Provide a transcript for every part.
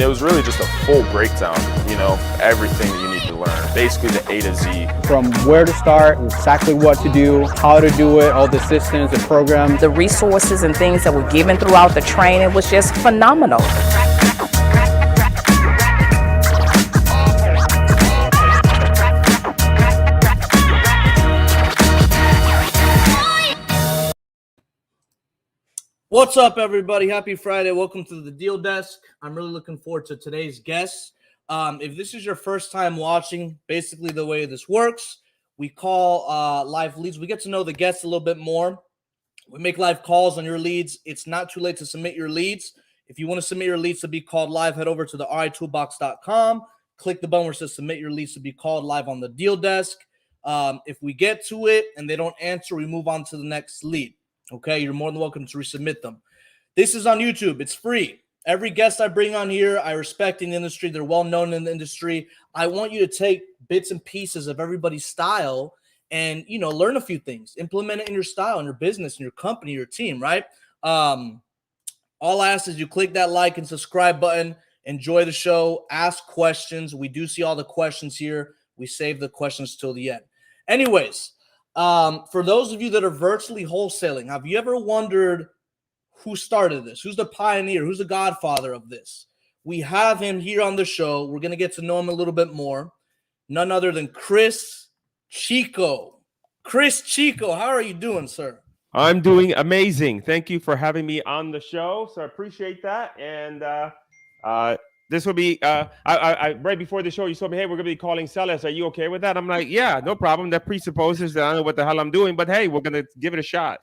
it was really just a full breakdown, everything that you need to learn, basically the A to Z. From where to start, exactly what to do, how to do it, all the systems and programs. The resources and things that were given throughout the training was just phenomenal. What's up, everybody? Happy Friday. Welcome to the Deal Desk. I'm really looking forward to today's guest. If this is your first time watching, basically the way this works, we call live leads. We get to know the guests a little bit more. We make live calls on your leads. It's not too late to submit your leads. If you want to submit your leads to be called live, head over to the ritoolbox.com. Click the button where it says submit your leads to be called live on the Deal Desk. If we get to it and they don't answer, we move on to the next lead. Okay, you're more than welcome to resubmit them. This is on YouTube. It's free. Every guest I bring on here, I respect in the industry. They're well known in the industry. I want you to take bits and pieces of everybody's style and, learn a few things. Implement it in your style, in your business, in your company, your team, right? All I ask is you click that like and subscribe button. Enjoy the show. Ask questions. We do see all the questions here. We save the questions till the end. Anyways, for those of you that are virtually wholesaling, have you ever wondered who started this? Who's the pioneer? Who's the godfather of this? We have him here on the show. We're going to get to know him a little bit more. None other than Cris Chico. Cris Chico, how are you doing, sir? I'm doing amazing. Thank you for having me on the show. So I appreciate that. And this will be, I right before the show, you told me, hey, we're going to be calling sellers. Are you okay with that? I'm like, yeah, no problem. That presupposes that I don't know what the hell I'm doing, but hey, we're going to give it a shot.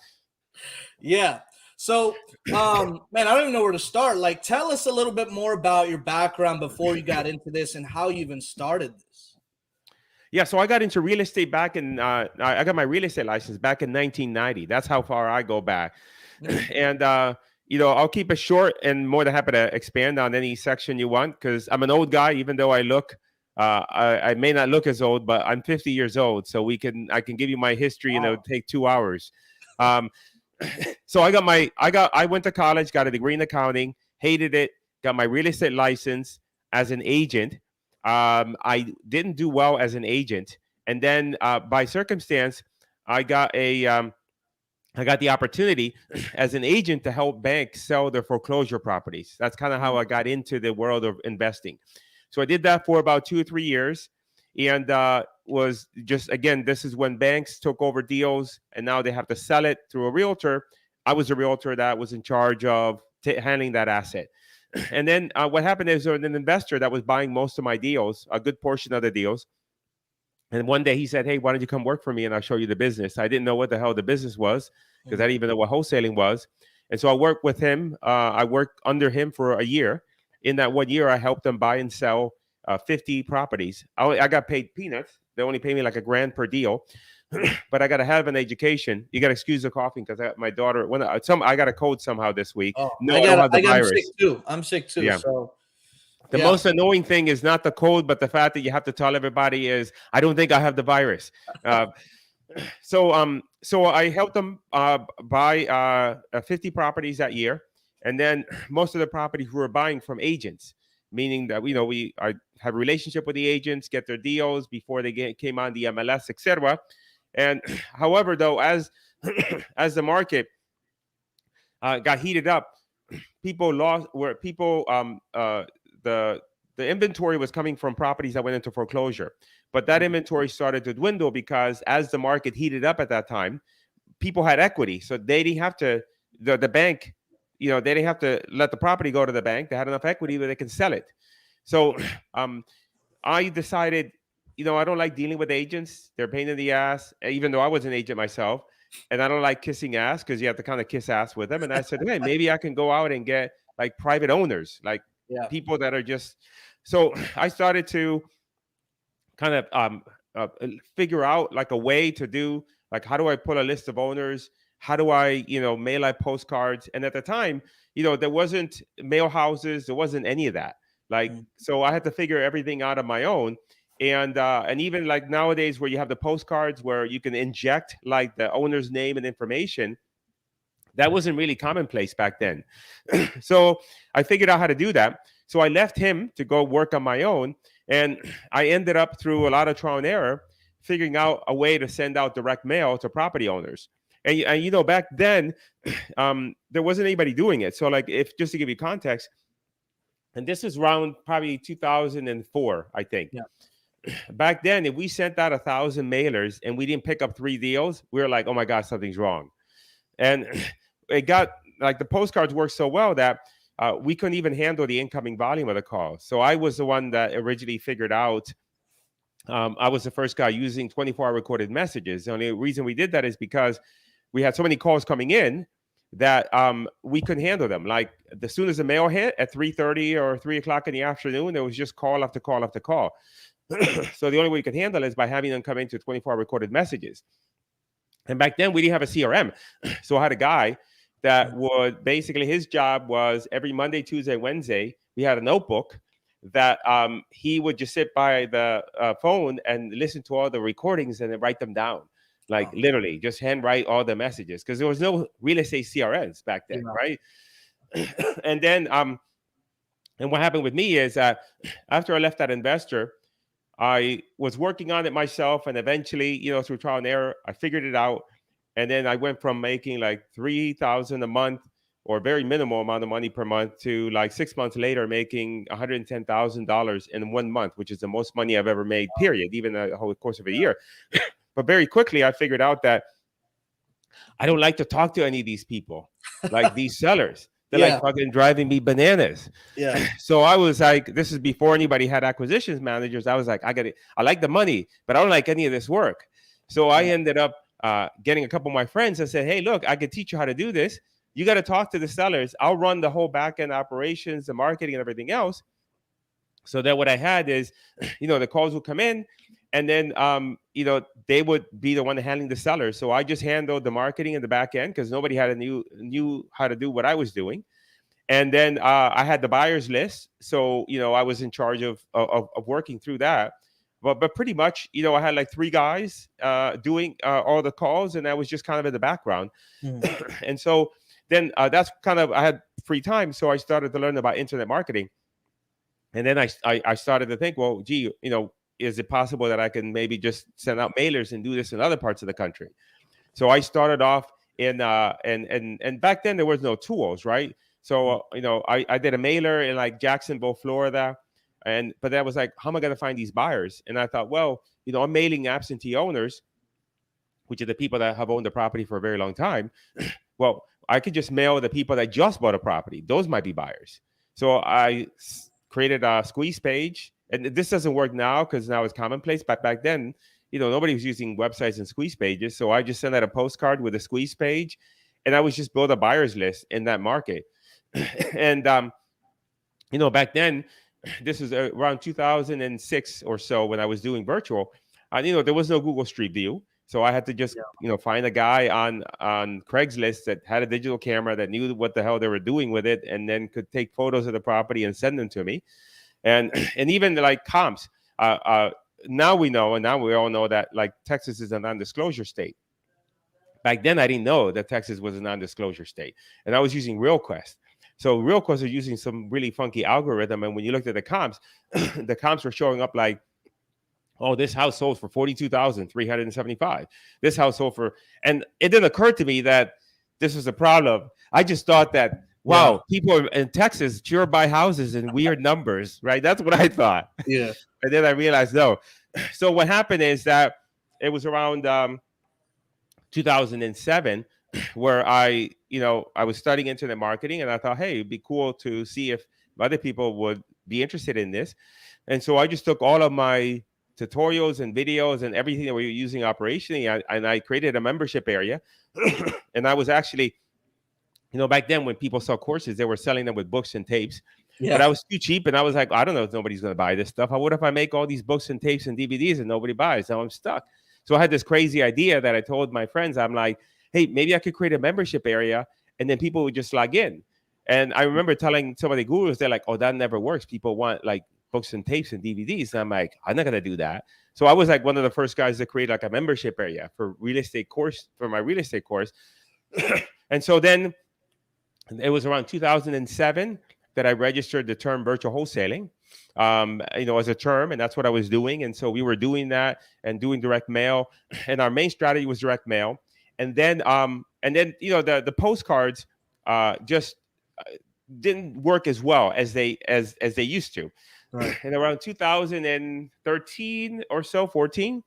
Yeah. So, man, I don't even know where to start. Like, tell us a little bit more about your background before you got into this and how you even started this. Yeah, so I got into real estate back in, I got my real estate license back in 1990. That's how far I go back. And, I'll keep it short and more than happy to expand on any section you want because I'm an old guy, even though I may not look as old, but I'm 50 years old. So I can give you my history and it would take 2 hours. So I went to college, got a degree in accounting, hated it, got my real estate license as an agent. I didn't do well as an agent. And then by circumstance, I got the opportunity as an agent to help banks sell their foreclosure properties. That's kind of how I got into the world of investing. So I did that for about 2 or 3 years. And was just, again, this is when banks took over deals and now they have to sell it through a realtor. I was a realtor that was in charge of handling that asset. And then what happened is there was an investor that was buying most of my deals, a good portion of the deals. And one day he said, hey, why don't you come work for me and I'll show you the business. I didn't know what the hell the business was because I didn't even know what wholesaling was. And so I worked with him. I worked under him for a year. In that 1 year, I helped him buy and sell 50 properties. I got paid peanuts. They only pay me like $1,000 per deal. But I got to have an education. You got to excuse the coughing because my daughter, I got a cold somehow this week. Oh, no, I don't have the virus. I'm sick too. Yeah. So. The most annoying thing is not the cold, but the fact that you have to tell everybody is, I don't think I have the virus. So I helped them buy 50 properties that year. And then most of the properties we were buying from agents, meaning that, I have a relationship with the agents, get their deals before they came on the MLS, etc. And however, though, as the market got heated up, the inventory was coming from properties that went into foreclosure. But that inventory started to dwindle because as the market heated up at that time, people had equity. So they didn't have to, the bank, they didn't have to let the property go to the bank. They had enough equity that they can sell it. So I decided, I don't like dealing with agents. They're a pain in the ass, even though I was an agent myself. And I don't like kissing ass because you have to kind of kiss ass with them. And I said, hey, maybe I can go out and get like private owners, like people that are just. So I started to kind of figure out like a way to do, like, how do I pull a list of owners? How do I, mail out postcards? And at the time, there wasn't mail houses. There wasn't any of that. So I had to figure everything out on my own. And even like nowadays where you have the postcards where you can inject like the owner's name and information, that wasn't really commonplace back then. So I figured out how to do that. So I left him to go work on my own. And I ended up, through a lot of trial and error, figuring out a way to send out direct mail to property owners. And you know, back then, there wasn't anybody doing it. So like, if just to give you context, and this is around probably 2004, I think. Yeah. Back then, if we sent out 1,000 mailers and we didn't pick up 3 deals, we were like, oh my God, something's wrong. And it got like, the postcards worked so well that we couldn't even handle the incoming volume of the calls. So I was the one that originally figured out, I was the first guy using 24-hour recorded messages. The only reason we did that is because we had so many calls coming in that we couldn't handle them. Like, as soon as the mail hit at 3:30 or 3 o'clock in the afternoon, there was just call after call after call. So the only way you could handle it is by having them come into 24-hour recorded messages. And back then we didn't have a CRM. So I had a guy that would basically, his job was every Monday, Tuesday, Wednesday, we had a notebook that he would just sit by the phone and listen to all the recordings and then write them down. Like, literally just handwrite all the messages, because there was no real estate CRMs back then, right? And then, and what happened with me is that after I left that investor, I was working on it myself, and eventually, you know, through trial and error, I figured it out. And then I went from making like $3,000 a month, or very minimal amount of money per month, to like 6 months later making $110,000 in 1 month, which is the most money I've ever made, period, even the whole course of a year. But very quickly, I figured out that I don't like to talk to any of these people, like these sellers. They're like fucking driving me bananas. Yeah. So I was like, this is before anybody had acquisitions managers. I was like, I like the money, but I don't like any of this work. So I ended up getting a couple of my friends and said, hey, look, I could teach you how to do this. You got to talk to the sellers. I'll run the whole back end operations, the marketing, and everything else. So that what I had is, you know, the calls would come in, and then, you know, they would be the one handling the sellers. So I just handled the marketing and the back end, because nobody had knew how to do what I was doing. And then I had the buyers list. So, you know, I was in charge of working through that. But pretty much, you know, I had like 3 guys doing all the calls, and I was just kind of in the background. And so then that's kind of, I had free time. So I started to learn about internet marketing. And then I started to think, well, gee, you know, is it possible that I can maybe just send out mailers and do this in other parts of the country? So I started off in, and back then there was no tools, right? So, you know, I did a mailer in like Jacksonville, Florida. But that was like, how am I going to find these buyers? And I thought, well, you know, I'm mailing absentee owners, which are the people that have owned the property for a very long time. Well, I could just mail the people that just bought a property. Those might be buyers. So I created a squeeze page. And this doesn't work now because now it's commonplace. But back then, you know, nobody was using websites and squeeze pages. So I just sent out a postcard with a squeeze page. And I was just build a buyer's list in that market. And, you know, back then, this is around 2006 or so when I was doing virtual. You know, there was no Google Street View. So I had to just, you know, find a guy on Craigslist that had a digital camera that knew what the hell they were doing with it, and then could take photos of the property and send them to me. And even like comps, now we know, and now we all know that like Texas is a non-disclosure state. Back then, I didn't know that Texas was a non-disclosure state, and I was using RealQuest. So RealQuest are using some really funky algorithm, and when you looked at the comps, the comps were showing up like, oh, this house sold for $42,375. This house sold for, and it didn't occur to me that this was a problem. I just thought that, wow, people in Texas sure buy houses in weird numbers, right? That's what I thought. Yeah. And then I realized, no. So what happened is that it was around 2007 where I was studying internet marketing, and I thought, hey, it'd be cool to see if other people would be interested in this. And so I just took all of my tutorials and videos and everything that we were using operationally, and I created a membership area. And I was actually, you know, back then when people sell courses, they were selling them with books and tapes. Yeah. But I was too cheap, and I was like, I don't know if nobody's going to buy this stuff. What if I make all these books and tapes and DVDs and nobody buys? Now I'm stuck. So I had this crazy idea that I told my friends. I'm like, hey, maybe I could create a membership area, and then people would just log in. And I remember telling some of the gurus, they're like, oh, that never works. People want like books and tapes and DVDs. And I'm like, I'm not going to do that. So I was like one of the first guys to create like a membership area for my real estate course. And so then it was around 2007. that I registered the term virtual wholesaling, as a term, and that's what I was doing. And so we were doing that and doing direct mail, and our main strategy was direct mail. And then the postcards just didn't work as well as they used to. Right. And around 2013 or so, 14.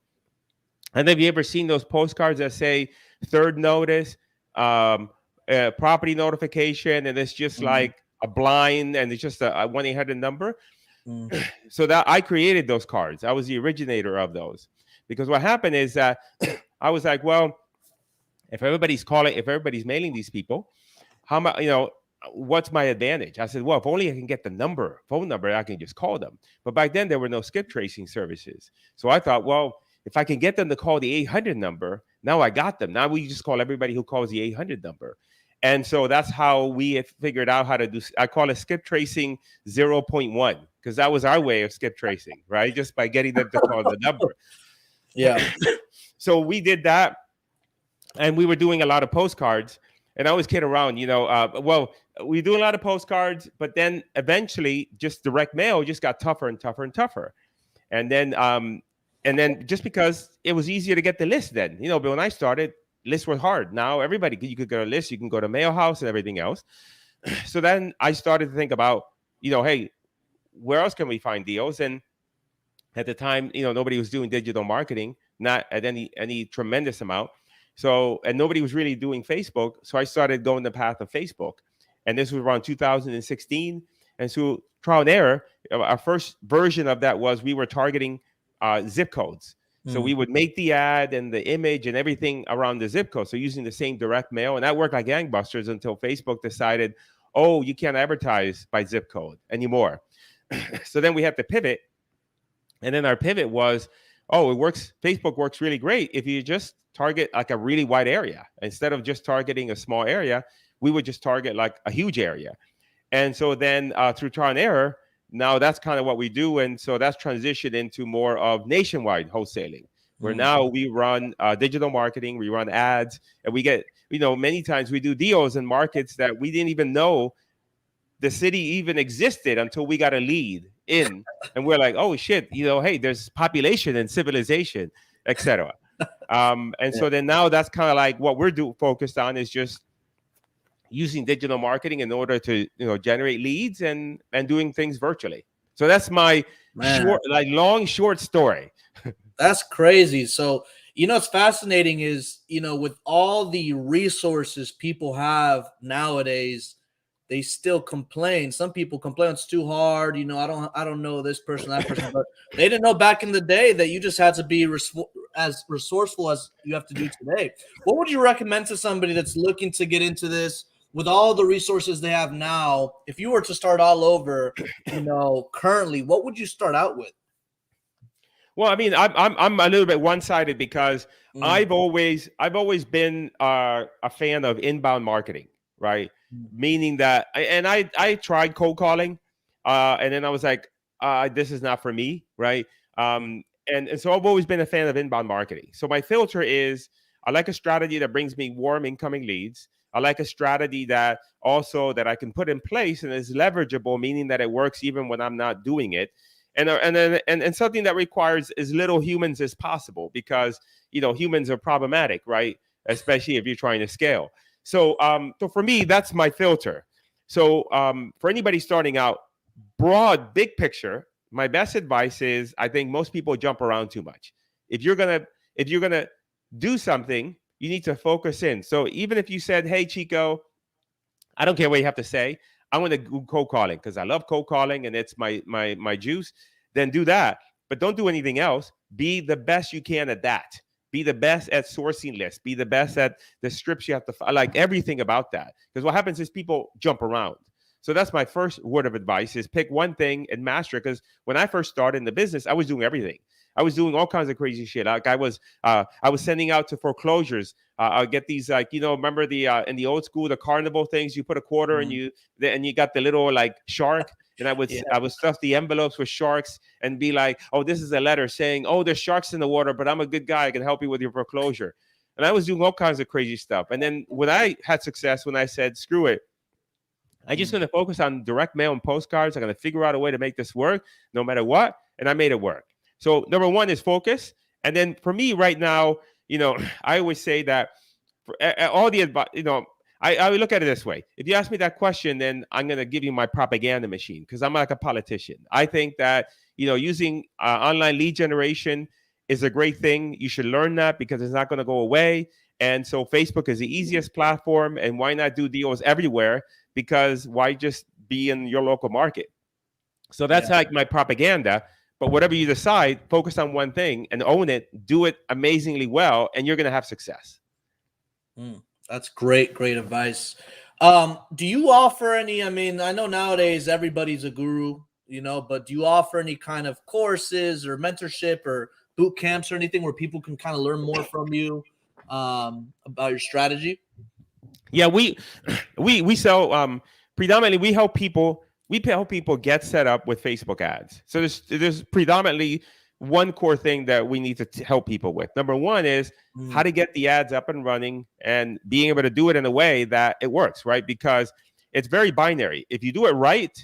And have you ever seen those postcards that say third notice, property notification, and it's just like a blind, and it's just a 1-800 number? So that I created those cards. I was the originator of those, because what happened is that I was like, well, if everybody's mailing these people, how much, what's my advantage? I said, well, if only I can get the phone number, I can just call them. But back then there were no skip tracing services. So I thought, well, if I can get them to call the 800 number, now I got them. Now we just call everybody who calls the 800 number. And so that's how we have figured out how to do, I call it skip tracing 0.1, because that was our way of skip tracing, right? Just by getting them to call the number. Yeah. So we did that, and we were doing a lot of postcards. And I always kid around, we do a lot of postcards, but then eventually just direct mail just got tougher and tougher and tougher. And then just because it was easier to get the list then, but when I started, lists were hard. Now you could go to lists, you can go to Mail House and everything else. So then I started to think about, hey, where else can we find deals? And at the time, nobody was doing digital marketing, not at any tremendous amount. So, and nobody was really doing Facebook. So I started going the path of Facebook. And this was around 2016. And so trial and error, our first version of that was we were targeting zip codes. So we would make the ad and the image and everything around the zip code. So using the same direct mail, and that worked like gangbusters until Facebook decided, oh, you can't advertise by zip code anymore. So then we had to pivot. And then our pivot was, oh, it works. Facebook works really great if you just target like a really wide area. Instead of just targeting a small area, we would just target like a huge area. And so then through trial and error, now that's kind of what we do. And so that's transitioned into more of nationwide wholesaling, where now we run digital marketing, we run ads, and we get, many times we do deals in markets that we didn't even know the city even existed until we got a lead in. And we're like, oh shit, hey, there's population and civilization, etc. So then now that's kind of like what we're focused on is just using digital marketing in order to generate leads and doing things virtually. So that's my short story. That's crazy. So what's fascinating is with all the resources people have nowadays, they still complain. Some people complain it's too hard. I don't know this person, that person, but they didn't know back in the day that you just had to be as resourceful as you have to do today. What would you recommend to somebody that's looking to get into this with all the resources they have now? If you were to start all over, currently, what would you start out with? Well, I mean, I'm a little bit one-sided because I've always been a fan of inbound marketing, right? Meaning that, and I tried cold calling, and then I was like, this is not for me, right? And so I've always been a fan of inbound marketing. So my filter is, I like a strategy that brings me warm incoming leads. I like a strategy that I can put in place and is leverageable, meaning that it works even when I'm not doing it. And something that requires as little humans as possible, because humans are problematic, right? Especially if you're trying to scale. So for me, that's my filter. So for anybody starting out, broad, big picture, my best advice is, I think most people jump around too much. If you're gonna do something, you need to focus in. So even if you said, hey, Chico, I don't care what you have to say, I'm going to do cold calling because I love cold calling and it's my juice, then do that. But don't do anything else. Be the best you can at that. Be the best at sourcing lists. Be the best at the strips you have to, like everything about that. Because what happens is people jump around. So that's my first word of advice is pick one thing and master it. Because when I first started in the business, I was doing everything. I was doing all kinds of crazy shit. Like I was sending out to foreclosures. I'll get these, like, remember the in the old school, the carnival things, you put a quarter and you got the little like shark. And I would stuff the envelopes with sharks and be like, oh, this is a letter saying, oh, there's sharks in the water, but I'm a good guy. I can help you with your foreclosure. And I was doing all kinds of crazy stuff. And then when I had success, when I said, screw it, I'm just going to focus on direct mail and postcards. I'm going to figure out a way to make this work no matter what. And I made it work. So number one is focus. And then for me right now, I always say that for all the advice, I look at it this way. If you ask me that question, then I'm going to give you my propaganda machine because I'm like a politician. I think that, using online lead generation is a great thing. You should learn that because it's not going to go away. And so Facebook is the easiest platform. And why not do deals everywhere? Because why just be in your local market? So that's like my propaganda. But whatever you decide, focus on one thing and own it. Do it amazingly well, and you're going to have success. That's great advice. Do you offer any? I mean, I know nowadays everybody's a guru, but do you offer any kind of courses or mentorship or boot camps or anything where people can kind of learn more from you about your strategy? Yeah, we sell predominantly. We help people get set up with Facebook ads. So there's predominantly one core thing that we need to help people with. Number one is how to get the ads up and running and being able to do it in a way that it works, right? Because it's very binary. If you do it right,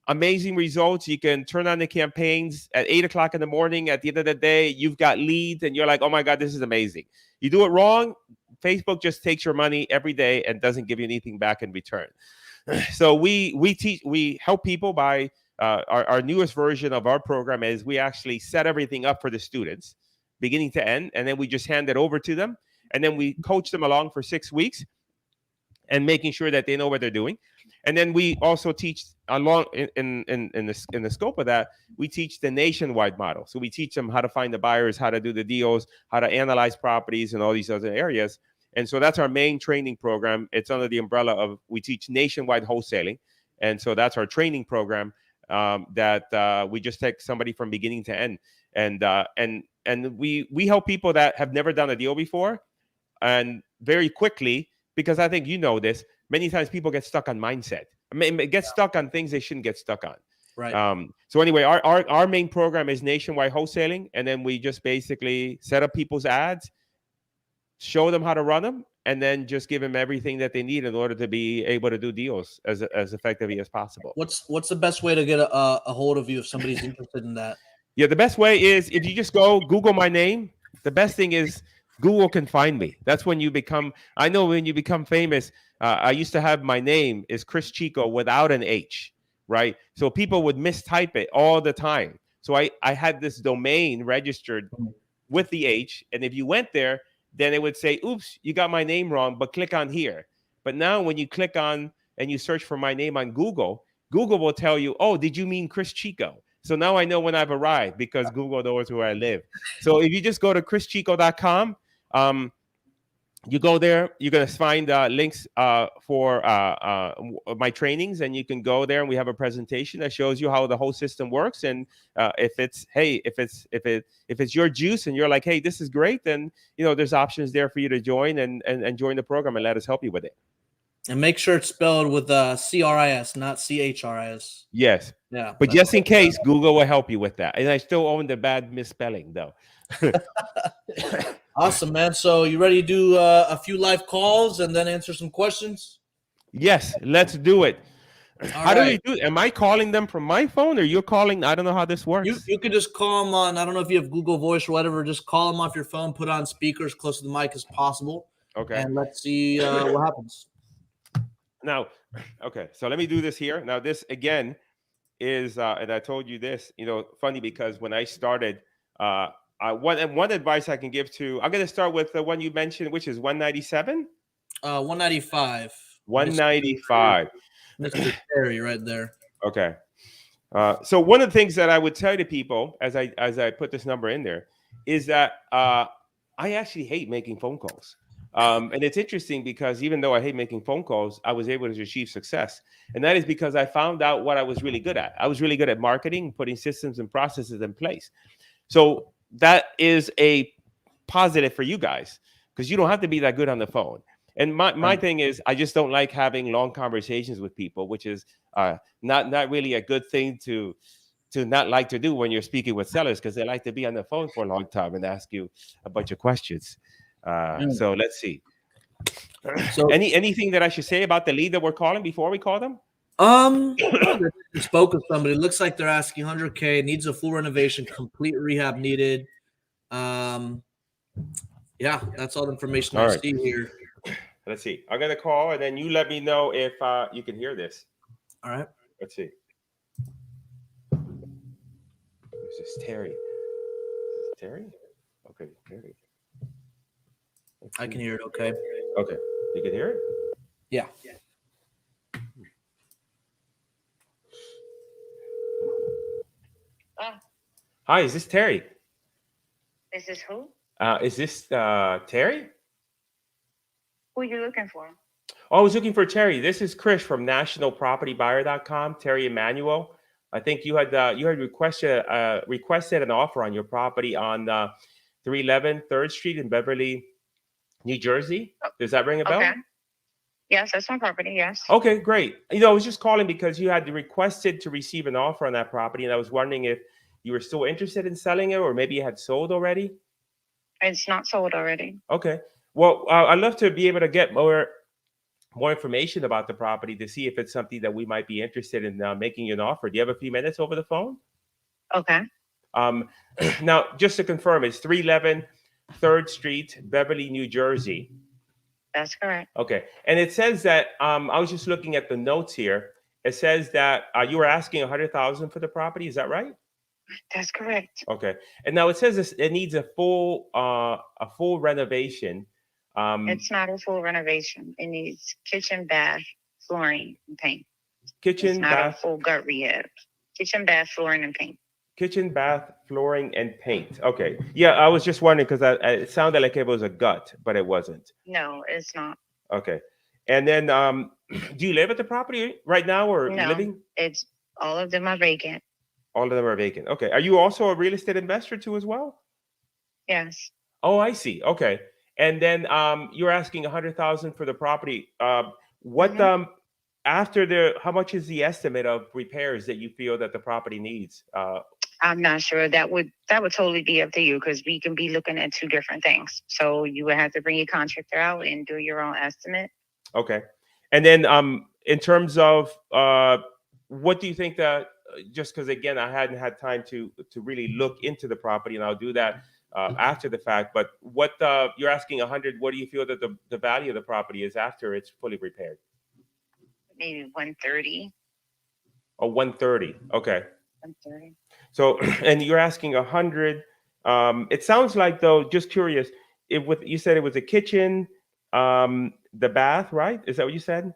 amazing results. You can turn on the campaigns at 8 o'clock in the morning. At the end of the day, you've got leads and you're like, oh my God, this is amazing. You do it wrong, Facebook just takes your money every day and doesn't give you anything back in return. So we help people by our newest version of our program is we actually set everything up for the students beginning to end, and then we just hand it over to them, and then we coach them along for 6 weeks and making sure that they know what they're doing. And then we also teach along in the scope of that, we teach the nationwide model. So we teach them how to find the buyers, how to do the deals, how to analyze properties and all these other areas. And so that's our main training program. It's under the umbrella of we teach nationwide wholesaling. And so that's our training program that we just take somebody from beginning to end. And we help people that have never done a deal before and very quickly, because I think this, many times people get stuck on mindset. I mean, get stuck on things they shouldn't get stuck on. Right. So anyway, our main program is nationwide wholesaling. And then we just basically set up people's ads, show them how to run them, and then just give them everything that they need in order to be able to do deals as effectively as possible. What's the best way to get a hold of you if somebody's interested in that? Yeah, the best way is if you just go Google my name. The best thing is Google can find me. That's when you become, I know when you become famous, I used to have my name is Cris Chico without an H, right? So people would mistype it all the time. So I had this domain registered with the H. And if you went there, then it would say, oops, you got my name wrong, but click on here. But now when you click on and you search for my name on Google, Google will tell you, oh, did you mean Cris Chico? So now I know when I've arrived because Google knows where I live. So if you just go to chrischico.com, you go there, you're going to find links for my trainings, and you can go there and we have a presentation that shows you how the whole system works. And if it's your juice and you're like, hey, this is great, then there's options there for you to join and join the program and let us help you with it. And make sure it's spelled with CRIS, not CHRIS. Yes. Yeah. But just in case, Google will help you with that. And I still own the bad misspelling, though. Awesome, man. So you ready to do a few live calls and then answer some questions? Yes, let's do it. How do right. we do it? Am I calling them from my phone or you're calling? I don't know how this works. You could just call them on, I don't know if you have Google Voice or whatever, just call them off your phone, put on speakers close to the mic as possible. Okay. And let's see what happens. Now, okay, so let me do this here. Now, this again is, and I told you this, funny because when I started, one advice I can give to, I'm going to start with the one you mentioned, which is 197? 195. 195. Mr. Terry right there. Okay. So one of the things that I would tell to people as I put this number in there is that I actually hate making phone calls. And it's interesting because even though I hate making phone calls, I was able to achieve success. And that is because I found out what I was really good at. I was really good at marketing, putting systems and processes in place. So that is a positive for you guys because you don't have to be that good on the phone. And my thing is, I just don't like having long conversations with people, which is not really a good thing to not like to do when you're speaking with sellers because they like to be on the phone for a long time and ask you a bunch of questions. So let's see. So anything that I should say about the lead that we're calling before we call them? Oh, they spoke with somebody. Looks like they're asking 100K. Needs a full renovation, complete rehab needed. Yeah, that's all the information All I right. see here. Let's see. I'm gonna call, and then you let me know if you can hear this. All right. Let's see. This is Terry. Is this Terry? Okay, Terry. I can hear it. Okay. Okay, you can hear it. Yeah. Hi, is this Terry? This is who? Is this Terry? Who are you looking for? Oh, I was looking for Terry. This is Chris from nationalpropertybuyer.com. Terry Emmanuel. I think you had requested an offer on your property on 311 3rd Street in Beverly, New Jersey. Does that ring a bell? Okay. Yes, that's my property. Yes. Okay, great. I was just calling because you had requested to receive an offer on that property, and I was wondering if you were still interested in selling it, or maybe you had sold already. It's not sold already. Okay. Well, I'd love to be able to get more information about the property to see if it's something that we might be interested in making you an offer. Do you have a few minutes over the phone? Okay. Now, just to confirm, it's 311 3rd Street, Beverly, New Jersey. That's correct. Okay. And it says that, I was just looking at the notes here. It says that you were asking $100,000 for the property. Is that right? That's correct. Okay. And now it says it needs a full renovation. It's not a full renovation. It needs kitchen, bath, flooring, and paint. Kitchen, it's not bath, a full gut rehab. Kitchen, bath, flooring, and paint. Kitchen, bath, flooring, and paint. Okay. Yeah, I was just wondering because it sounded like it was a gut, but it wasn't. No, it's not. Okay. And then, do you live at the property right now, or No, living? it's all of them are vacant. All of them are vacant. Okay. Are you also a real estate investor too, as well? Yes. Oh, I see. Okay. And then, you're asking $100,000 for the property. What how much is the estimate of repairs that you feel that the property needs? I'm not sure. That would totally be up to you because we can be looking at two different things. So you would have to bring your contractor out and do your own estimate. Okay. And then in terms of what do you think that, just because again, I hadn't had time to really look into the property, and I'll do that after the fact, but what you're asking 100, what do you feel that the value of the property is after it's fully repaired? Maybe 130. Oh, 130. Okay. 130. So, and you're asking 100. It sounds like, though, just curious, you said it was a kitchen, the bath, right? Is that what you said?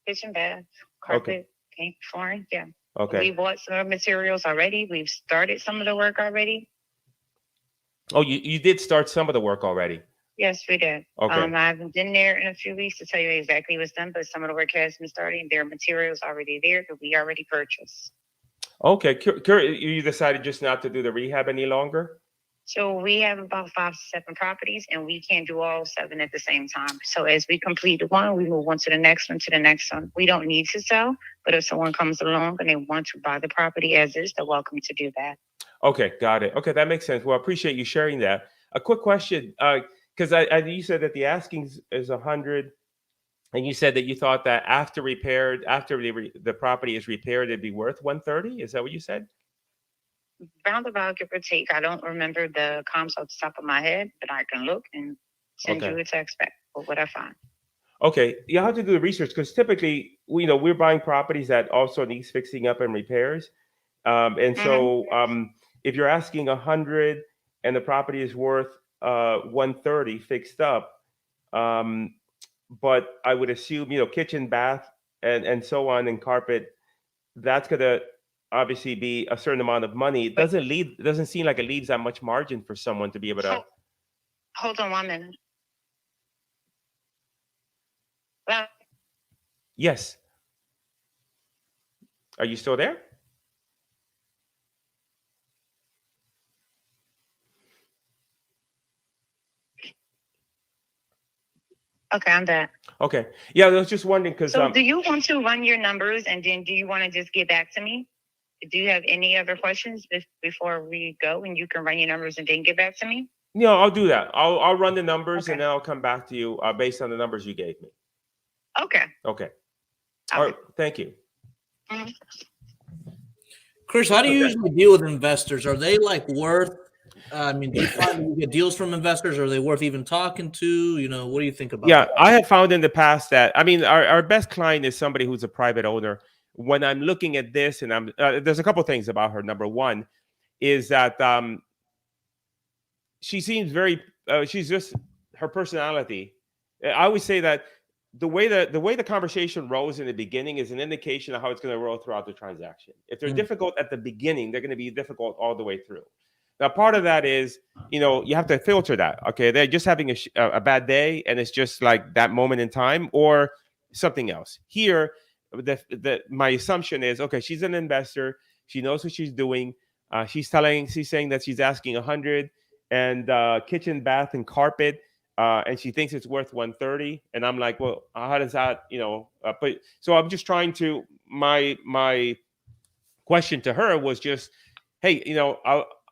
Kitchen, bath, carpet, paint, flooring. Yeah. Okay. We bought some materials already. We've started some of the work already. Oh, you did start some of the work already. Yes, we did. Okay. I haven't been there in a few weeks to tell you exactly what's done, but some of the work has been starting. There are materials already there that we already purchased. Okay. You decided just not to do the rehab any longer? So we have about 5 to 7 properties, and we can't do all 7 at the same time. So as we complete one, we move on to the next one, to the next one. We don't need to sell, but if someone comes along and they want to buy the property as is, they're welcome to do that. Okay, got it. Okay, that makes sense. Well, I appreciate you sharing that. A quick question, because you said that the asking is 100, and you said that you thought that after the property is repaired, it'd be worth 130. Is that what you said? Roundabout, give or take. I don't remember the comps off the top of my head, but I can look and send you a text back for what I find. Okay, you have to do the research because typically, we're buying properties that also needs fixing up and repairs, and so if you're asking 100 and the property is worth 130 fixed up, but I would assume kitchen, bath, and so on, and carpet, that's gonna obviously be a certain amount of money. It doesn't seem like it leaves that much margin for someone to be able to. Hold on 1 minute. Well, Yes. Are you still there? okay, I'm back. Okay. Yeah, I was just wondering because. So do you want to run your numbers and then do you want to just get back to me? Do you have any other questions before we go and you can run your numbers and then get back to me? No, I'll do that. I'll run the numbers Okay. and then I'll come back to you based on the numbers you gave me. Okay. Okay. All right. Thank you. Mhm. Chris, how do you usually deal with investors? Are they like worth? I mean, do you find that you get deals from investors? Are they worth even talking to? You know, what do you think about Yeah, that? I have found in the past that, I mean, our best client is somebody who's a private owner. When I'm looking at this, and there's a couple things about her. Number one is that she seems very, she's just, her personality. I always say that the way the conversation rolls in the beginning is an indication of how it's going to roll throughout the transaction. If they're difficult at the beginning, they're going to be difficult all the way through. Now, part of that is, you have to filter that. Okay, they're just having a bad day, and it's just like that moment in time, or something else. Here, my assumption is, okay, she's an investor. She knows what she's doing. She's saying that she's asking 100, and kitchen, bath, and carpet, and she thinks it's worth 130. And I'm like, well, how does that, but so I'm just trying to, my question to her was just, hey,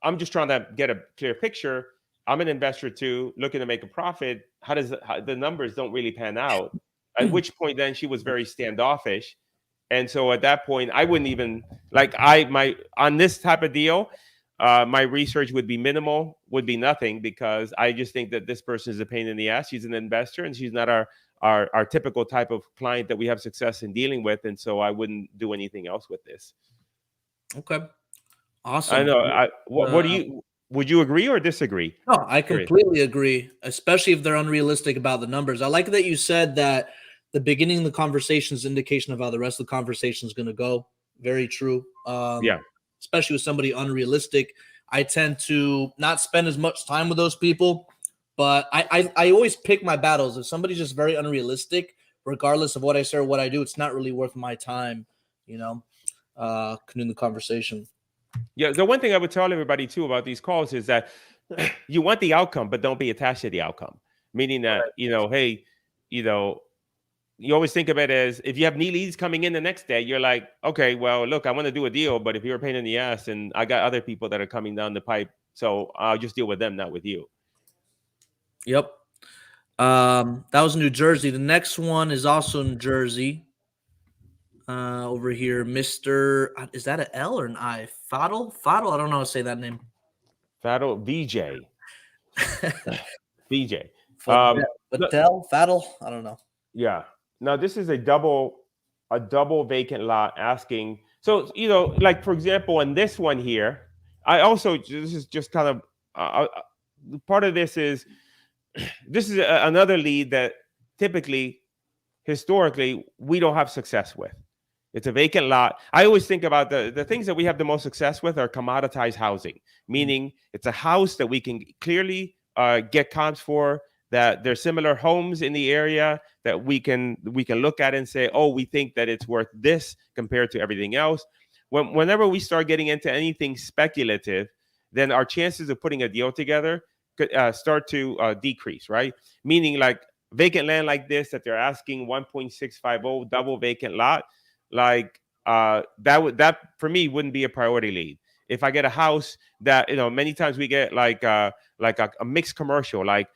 I'm just trying to get a clear picture. I'm an investor too, looking to make a profit. How the numbers don't really pan out? At which point then she was very standoffish. And so at that point, I wouldn't even on this type of deal, my research would be minimal, would be nothing, because I just think that this person is a pain in the ass. She's an investor, and she's not our typical type of client that we have success in dealing with. And so I wouldn't do anything else with this. Okay, awesome. I know. What do you? Would you agree or disagree? No, I completely agree, especially if they're unrealistic about the numbers. I like that you said that the beginning of the conversation is indication of how the rest of the conversation is going to go. Very true. Yeah. Especially with somebody unrealistic. I tend to not spend as much time with those people, but I always pick my battles. If somebody's just very unrealistic, regardless of what I say or what I do, it's not really worth my time, continuing the conversation. Yeah, the one thing I would tell everybody too about these calls is that you want the outcome, but don't be attached to the outcome. Meaning that, hey, you always think of it as, if you have new leads coming in the next day, you're like, okay, well, look, I want to do a deal, but if you're a pain in the ass, and I got other people that are coming down the pipe, so I'll just deal with them, not with you. Yep. That was New Jersey. The next one is also in Jersey. Over here, Mr. Is that an L or an I? Fadl? I don't know how to say that name. Fadl, VJ. VJ. Fadl? I don't know. Yeah. Now this is a double vacant lot asking. So, like, for example, on this one here, this is just kind of part of this is another lead that typically, historically, we don't have success with. It's a vacant lot. I always think about the things that we have the most success with are commoditized housing, meaning it's a house that we can clearly get comps for, that there's similar homes in the area that we can look at and say, oh, we think that it's worth this compared to everything else. Whenever we start getting into anything speculative, then our chances of putting a deal together could start to decrease, right? Meaning, like, vacant land like this that they're asking 1.650, double vacant lot, like that for me wouldn't be a priority lead. If I get a house that, many times we get like a mixed commercial, like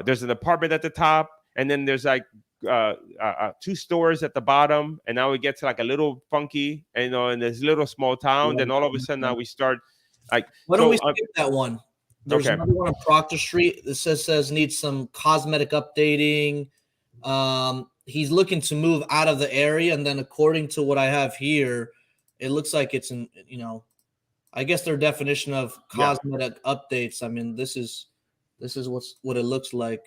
there's an apartment at the top, and then there's like 2 stores at the bottom, and now we get to like a little funky, in this little small town. Then all of a sudden now we start like, why don't we skip that one? There's another one on Proctor Street that says needs some cosmetic updating. He's looking to move out of the area, and then according to what I have here, it looks like it's in, I guess their definition of cosmetic updates. I mean, this is what it looks like.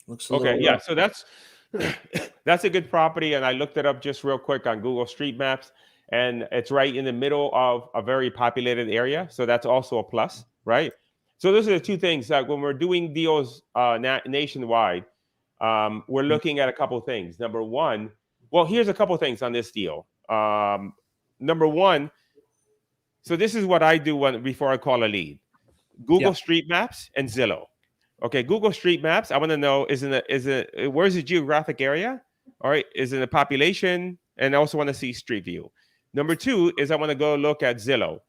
Okay, yeah. So that's a good property, and I looked it up just real quick on Google Street Maps, and it's right in the middle of a very populated area. So that's also a plus, right? So those are the two things that when we're doing deals nationwide, we're looking at a couple of things. Number one, well, here's a couple of things on this deal. Number one, so this is what I do before I call a lead: Google Street Maps and Zillow. Okay, Google Street Maps, I want to know, where's the geographic area? All right, is it a population? And I also want to see Street View. Number two is I want to go look at Zillow,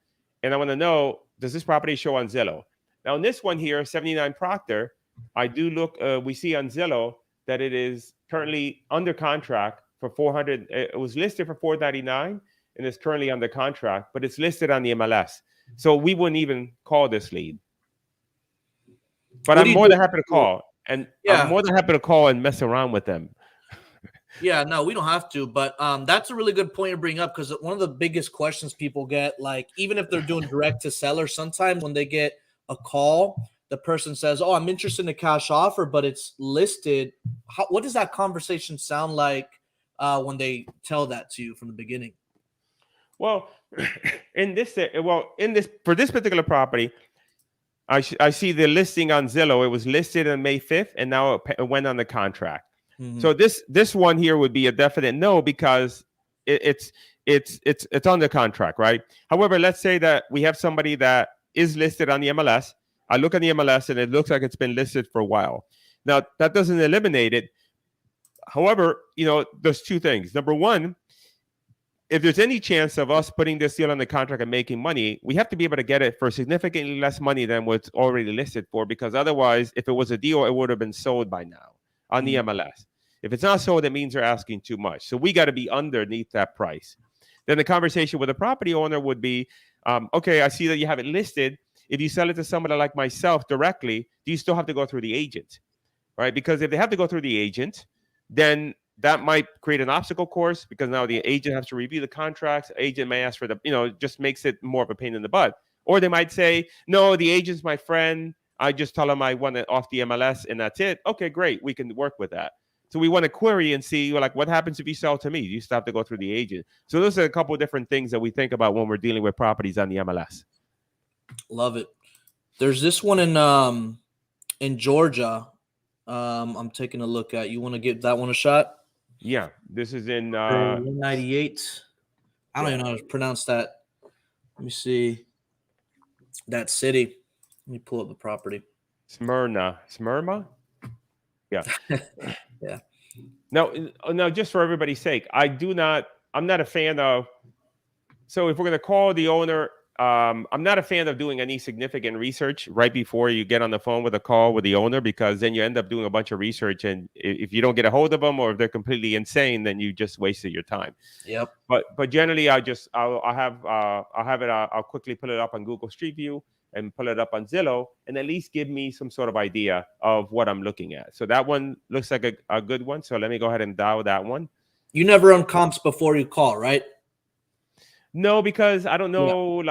and I want to know, does this property show on Zillow? Now, in this one here, 79 Proctor, I do look, we see on Zillow that it is currently under contract for 400. It was listed for 499, and it's currently under contract, but it's listed on the MLS. So we wouldn't even call this lead. But I'm more than happy to call, and I'm more than happy to call and mess around with them. Yeah, no, we don't have to, but that's a really good point to bring up, because one of the biggest questions people get, like, even if they're doing direct to seller, sometimes when they get a call, the person says, "Oh, I'm interested in a cash offer, but it's listed." What does that conversation sound like when they tell that to you from the beginning? Well, for this particular property, I see the listing on Zillow. It was listed on May 5th, and now it went on the contract. Mm-hmm. So this one here would be a definite no, because it's on the contract, right? However, let's say that we have somebody that is listed on the MLS. I look at the MLS and it looks like it's been listed for a while. Now, that doesn't eliminate it. However, there's two things. Number one, if there's any chance of us putting this deal on the contract and making money, we have to be able to get it for significantly less money than what's already listed for, because otherwise, if it was a deal, it would have been sold by now on the MLS. If it's not sold, it means they're asking too much. So we got to be underneath that price. Then the conversation with the property owner would be, okay, I see that you have it listed. If you sell it to somebody like myself directly, do you still have to go through the agent? Right? Because if they have to go through the agent, then that might create an obstacle course, because now the agent has to review the contracts. Agent may ask for just makes it more of a pain in the butt. Or they might say, no, the agent's my friend. I just tell him I want it off the MLS and that's it. Okay, great. We can work with that. So we want to query and see, like, what happens if you sell to me? You still have to go through the agent. So those are a couple of different things that we think about when we're dealing with properties on the MLS. Love it. There's this one in Georgia. I'm taking a look at. You want to give that one a shot? Yeah, this is in 198. I don't even know how to pronounce that. Let me see. That city. Let me pull up the property. Smyrna. Yeah. Yeah. Now, just for everybody's sake, I'm not a fan of. So if we're going to call the owner, I'm not a fan of doing any significant research right before you get on the phone with a call with the owner, because then you end up doing a bunch of research, and if you don't get a hold of them, or if they're completely insane, then you just wasted your time. Yep. But generally, I'll quickly put it up on Google Street View and pull it up on Zillow, and at least give me some sort of idea of what I'm looking at. So that one looks like a good one. So let me go ahead and dial that one. You never run comps before you call, right? No, because I don't know,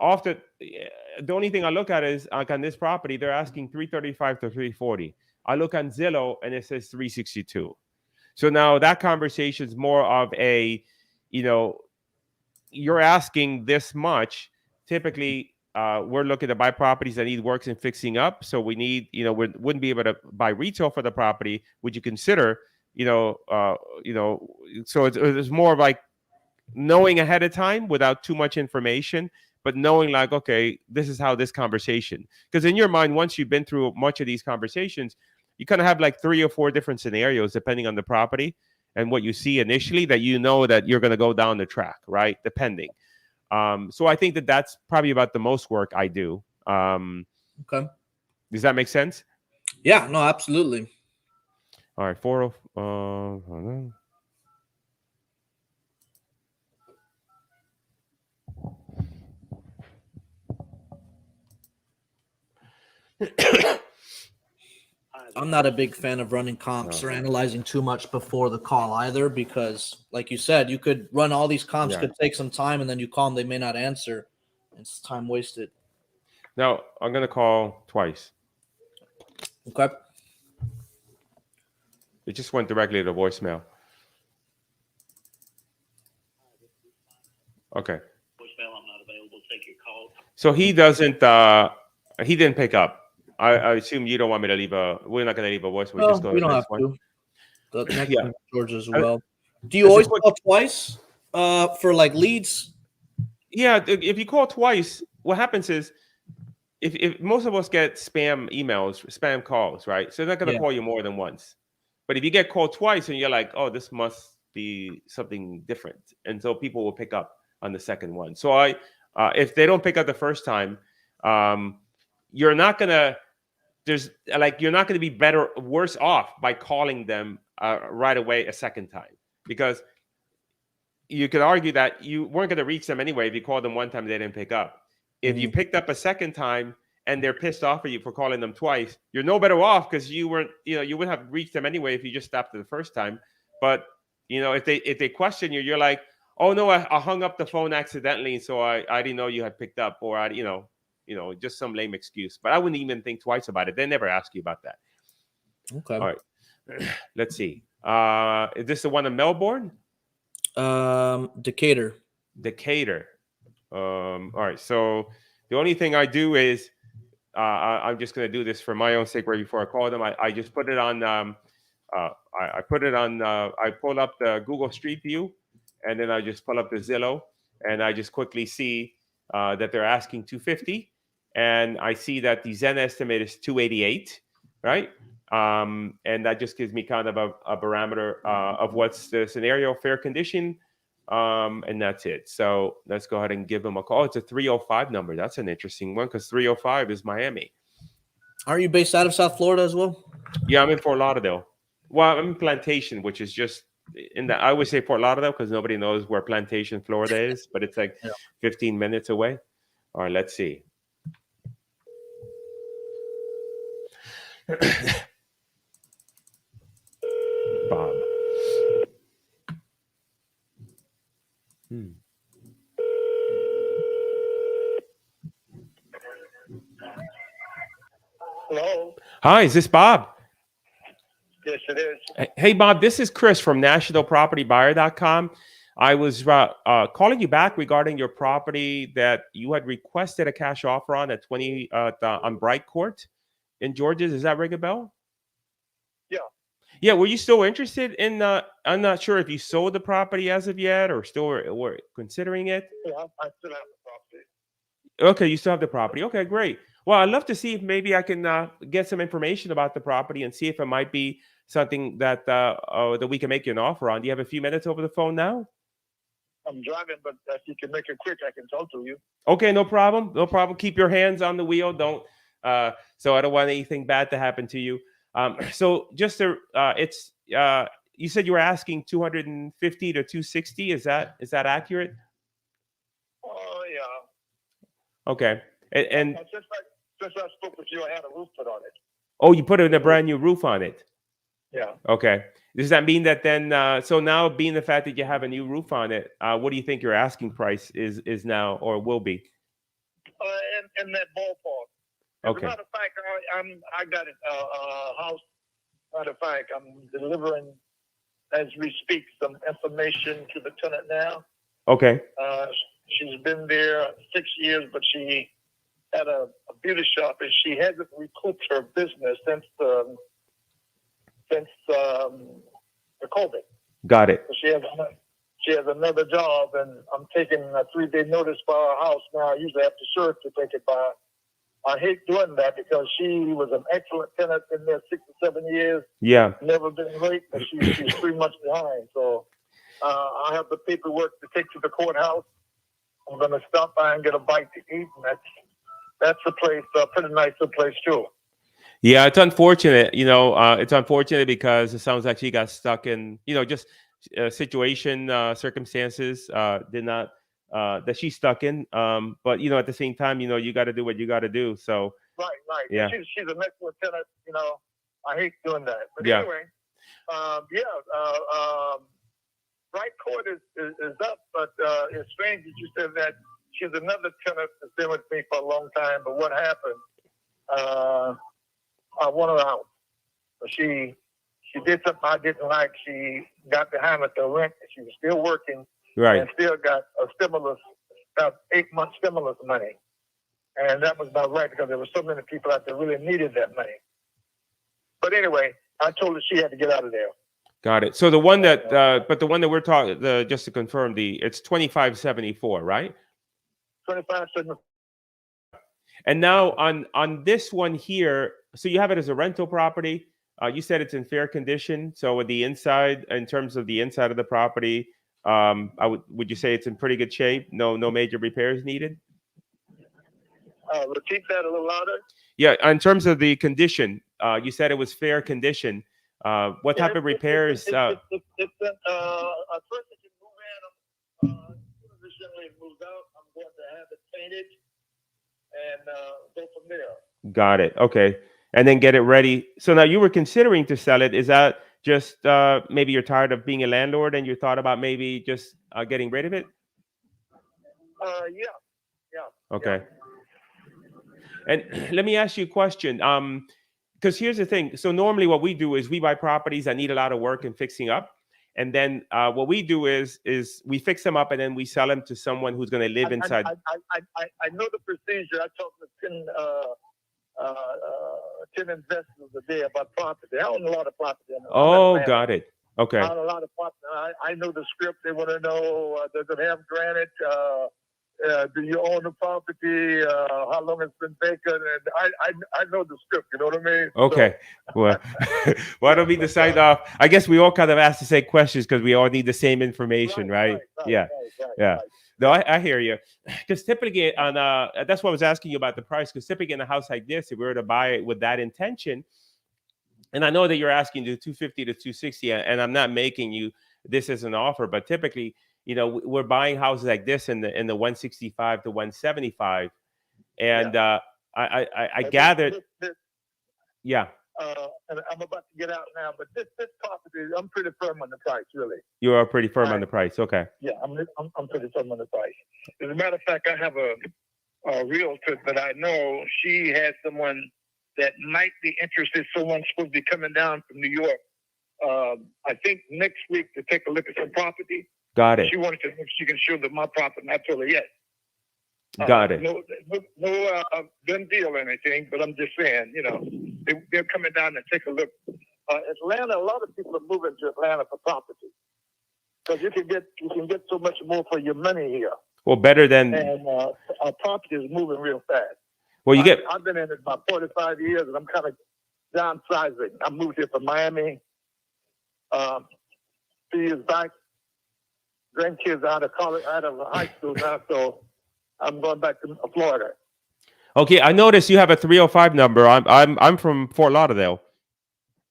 often the only thing I look at is, like, on this property, they're asking 335 to 340. I look on Zillow and it says 362. So now that conversation is more of a, you're asking this much. Typically, we're looking to buy properties that need works and fixing up. So we need, we wouldn't be able to buy retail for the property. Would you consider, so it's more of like knowing ahead of time without too much information, but knowing, like, okay, this is how this conversation, because in your mind, once you've been through much of these conversations, you kind of have like 3 or 4 different scenarios depending on the property and what you see initially, that that you're going to go down the track, right? Depending. So I think that's probably about the most work I do. Okay. Does that make sense? Yeah, no, absolutely. All right. 4. I'm not a big fan of running comps or analyzing too much before the call either, because, like you said, you could run all these comps, could take some time, and then you call them, they may not answer. It's time wasted. Now, I'm going to call twice. Okay. It just went directly to voicemail. Okay. Voicemail, I'm not available. Take your call. So he didn't pick up. I assume you don't want me to we're not going to leave a voice. We don't have to. The next one, Georgia, as well. Do you always call twice for like leads? Yeah. If you call twice, what happens is, if most of us get spam emails, spam calls, right? So they're not going to call you more than once. But if you get called twice and you're like, oh, this must be something different. And so people will pick up on the second one. So if they don't pick up the first time, you're not going to be worse off by calling them right away a second time, because you could argue that you weren't going to reach them anyway if you called them one time and they didn't pick up. If you picked up a second time and they're pissed off at you for calling them twice, you're no better off, because you weren't, you wouldn't have reached them anyway if you just stopped it the first time. But if they question you, you're like, oh no, I hung up the phone accidentally, so I didn't know you had picked up, or just some lame excuse. But I wouldn't even think twice about it. They never ask you about that. Okay. All right. Let's see. Is this the one in Melbourne? Decatur. All right. So the only thing I do is I'm just going to do this for my own sake right before I call them. I just put it on. I pull up the Google Street View, and then I just pull up the Zillow, and I just quickly see that they're asking 250, and I see that the Zen estimate is 288, right? And that just gives me kind of a barometer of what's the scenario, fair condition, and that's it. So let's go ahead and give them a call. It's a 305 number. That's an interesting one, because 305 is Miami. Are you based out of South Florida as well? Yeah, I'm in Fort Lauderdale. Well, I'm in Plantation, which is just I always say Fort Lauderdale because nobody knows where Plantation, Florida is, but it's like 15 minutes away. All right, let's see. Bob. Hello. Hi, is this Bob? Yes, it is. Hey, Bob, this is Chris from nationalpropertybuyer.com. I was calling you back regarding your property that you had requested a cash offer on at 20 on Bright Court in Georgia. Does that ring a bell? Yeah. Yeah. Were you still interested in? I'm not sure if you sold the property as of yet, or still were considering it. Yeah, I still have the property. Okay, you still have the property. Okay, great. Well, I'd love to see if maybe I can get some information about the property and see if it might be something that that we can make you an offer on. Do you have a few minutes over the phone now? I'm driving, but if you can make it quick, I can talk to you. Okay, no problem. No problem. Keep your hands on the wheel. Don't. So I don't want anything bad to happen to you. So just to, it's you said you were asking 250 to 260. Is that accurate? Oh yeah. Okay. And since I spoke with you, I had a roof put on it. Oh, you put in a brand new roof on it. Yeah. Okay. Does that mean that then? So now, being the fact that you have a new roof on it, what do you think your asking price is now, or will be? In that ballpark. As Okay. a matter of fact, I got a house. Matter of fact, I'm delivering as we speak some information to the tenant now. Okay. She's been there 6 years, but she had a beauty shop, and she hasn't recouped her business since the COVID. Got it. So she has another job, and I'm taking a 3-day notice for our house now. I usually have to serve to take it by. I hate doing that because she was an excellent tenant in there 6 or 7 years. Yeah. Never been late, but she's 3 months behind. So I have the paperwork to take to the courthouse. I'm going to stop by and get a bite to eat, and that's a place, a pretty nice place too. Yeah, it's unfortunate. It's unfortunate because it sounds like she got stuck in, just situation, circumstances did not that she's stuck in. But at the same time, you got to do what you got to do. So Right. Yeah. She's an excellent tenant. I hate doing that. But Yeah. anyway, Bright Court is up, but it's strange that you said that she's another tenant that's been with me for a long time. But what happened? I want her out. So she did something I didn't like. She got behind with the rent, and she was still working, right. and still got a stimulus, about 8-month stimulus money. And that was not right because there were so many people out there really needed that money. But anyway, I told her she had to get out of there. Got it. So the one that, but the one that we're talking, just to confirm, it's 2574, right? 2574. And now on this one here, so you have it as a rental property. You said it's in fair condition. So with the inside, in terms of the inside of the property, would you say it's in pretty good shape? No major repairs needed? Repeat that a little louder. Yeah, in terms of the condition, you said it was fair condition. What type of repairs? It's a person can move in. As soon as this young lady moves out, I'm going to have it painted and go from there. Got it. Okay. And then get it ready. So now you were considering to sell it. Is that just maybe you're tired of being a landlord and you thought about maybe just getting rid of it? Yeah. Okay. And let me ask you a question. Because here's the thing. So normally what we do is we buy properties that need a lot of work and fixing up. And then what we do is we fix them up and then we sell them to someone who's going to live inside. I know the procedure. I talked to 10 investors a day about property. I own a lot of property. Oh, got it. Okay. I own a lot of property. I know the script. They want to know, does it have granite? Do you own the property? How long it's been vacant? And I know the script. You know what I mean? Okay. So. Well, why don't we decide off? I guess we all kind of ask the same questions because we all need the same information, right? Yeah. No, I hear you. Because typically on that's what I was asking you about the price. Because typically in a house like this, if we were to buy it with that intention, and I know that you're asking to 250 to 260, and I'm not making you this as an offer, but typically, you know, we're buying houses like this in the 165 to 175, and I gathered, yeah. And I'm about to get out now, but this property, I'm pretty firm on the price, really. You are pretty firm on the price, okay? Yeah, I'm pretty firm on the price. As a matter of fact, I have a realtor that I know. She has someone that might be interested. Someone's supposed to be coming down from New York. I think next week to take a look at some property. Got it. She wanted to know if she can show them my property, and I told her yes. Got it. No done deal or anything, but I'm just saying, you know, they're coming down and take a look. Atlanta, a lot of people are moving to Atlanta for property because you can get so much more for your money here. Well, better than. And our property is moving real fast. Well, I've been in it about 45 years, and I'm kind of downsizing. I moved here from Miami 3 years back. Grandkids out of college, out of high school now, so I'm going back to Florida. Okay, I noticed you have a 305 number. I'm from Fort Lauderdale.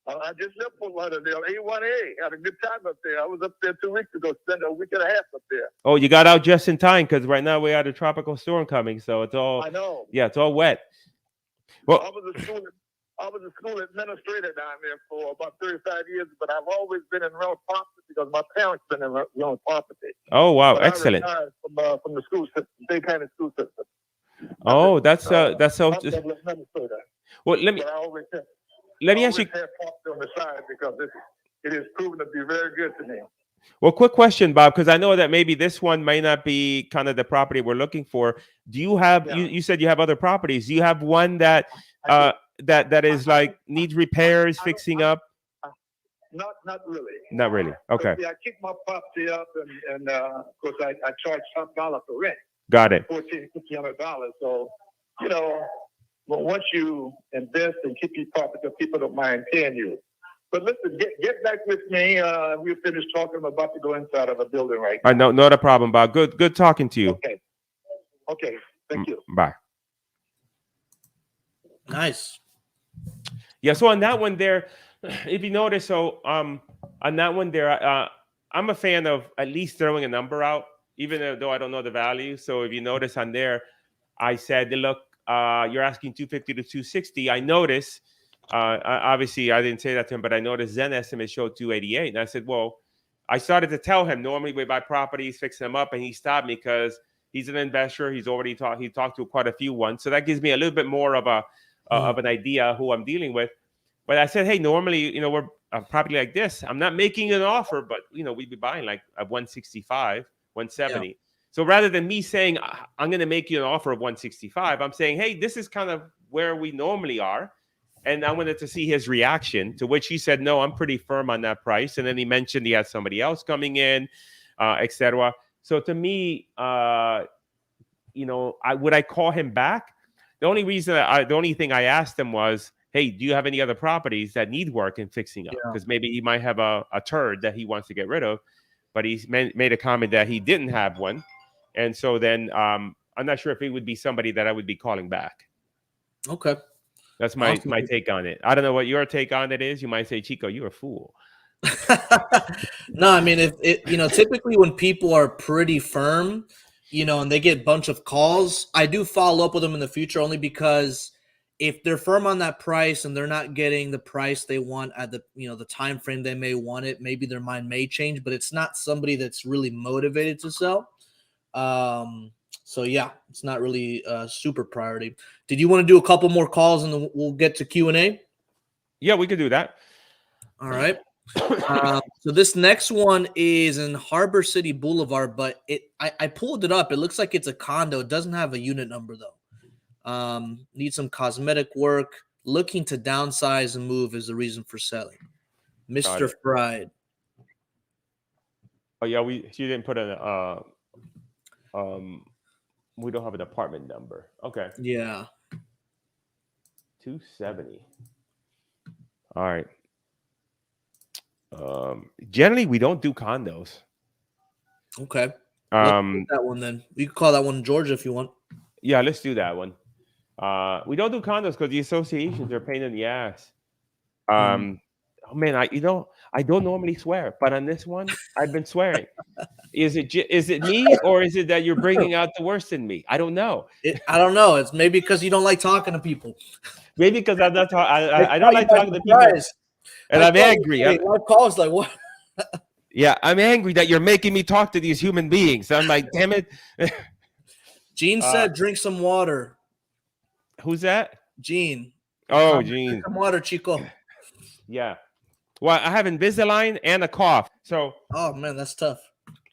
I just left Fort Lauderdale, A1A. Had a good time up there. I was up there 2 weeks ago. Spent a week and a half up there. Oh, you got out just in time because right now we had a tropical storm coming, so it's all. I know. Yeah, it's all wet. Well, I was a school administrator down there for about 35 years, but I've always been in rental property because my parents been in rental property. Oh wow, but excellent. I retired from the school system, State County school system. Oh, that's so. Well, let me ask you. Have property on the side because it is proven to be very good to me. Well, quick question, Bob, because I know that maybe this one may not be kind of the property we're looking for. Do you have? Yeah. You said you have other properties. Do you have one that that is like needs repairs, fixing up? Not really. Not really. Okay. Yeah, I keep my property up, and of course I charge $5 for rent. Got it. $1,500. So you know, but once you invest and keep your property, people don't mind paying you. But listen, get back with me. We're finished talking. I'm about to go inside of a building right now. No, not a problem, Bob. Good talking to you. Okay. Thank you. Bye. Nice. Yeah. So on that one there, if you notice, on that one there, I'm a fan of at least throwing a number out, even though I don't know the value. So if you notice on there, I said, look, you're asking 250 to 260. I noticed. Obviously, I didn't say that to him, but I noticed Zen estimate showed 288. And I said, well, I started to tell him normally we buy properties, fix them up, and he stopped me because he's an investor. He's already talked to quite a few ones. So that gives me a little bit more of an idea who I'm dealing with. But I said, hey, normally, you know, we're a property like this. I'm not making an offer, but, you know, we'd be buying like a 165, 170. Yeah. So rather than me saying, I'm going to make you an offer of 165, I'm saying, hey, this is kind of where we normally are. And I wanted to see his reaction, to which he said, no, I'm pretty firm on that price. And then he mentioned he had somebody else coming in, etc. So to me, you know, would I call him back? The only thing I asked him was, hey, do you have any other properties that need work and fixing up? Because maybe he might have a turd that he wants to get rid of. But he made a comment that he didn't have one. And so then I'm not sure if it would be somebody that I would be calling back. Okay. That's my Awesome. take on it. I don't know what your take on it is. You might say, Chico, you're a fool. No, I mean, if it, typically when people are pretty firm, and they get a bunch of calls, I do follow up with them in the future only because if they're firm on that price and they're not getting the price they want at the, the time frame they may want it, maybe their mind may change, but it's not somebody that's really motivated to sell. So yeah, it's not really a super priority. Did you want to do a couple more calls and then we'll get to Q&A? Yeah, we could do that. All right. So this next one is in Harbor City Boulevard, but I pulled it up. It looks like it's a condo. It doesn't have a unit number though. Needs some cosmetic work. Looking to downsize and move is the reason for selling. Mr. Fried. Oh yeah, she didn't put we don't have an apartment number. Okay. Yeah. 270. All right. Generally we don't do condos. Okay. That one then. You can call that one Georgia if you want. Yeah, let's do that one. We don't do condos because the associations are a pain in the ass. Oh man, I don't normally swear, but on this one, I've been swearing. Is it me or is it that you're bringing out the worst in me? I don't know. I don't know. It's maybe because you don't like talking to people. Maybe because I'm not I don't like talking to people, and I'm angry. Live calls like what? Yeah, I'm angry that you're making me talk to these human beings. I'm like, damn it. Gene said, "Drink some water." Who's that? Gene. Oh, Gene. Drink some water, Chico. Yeah. Well, I have Invisalign and a cough. So. Oh man, that's tough.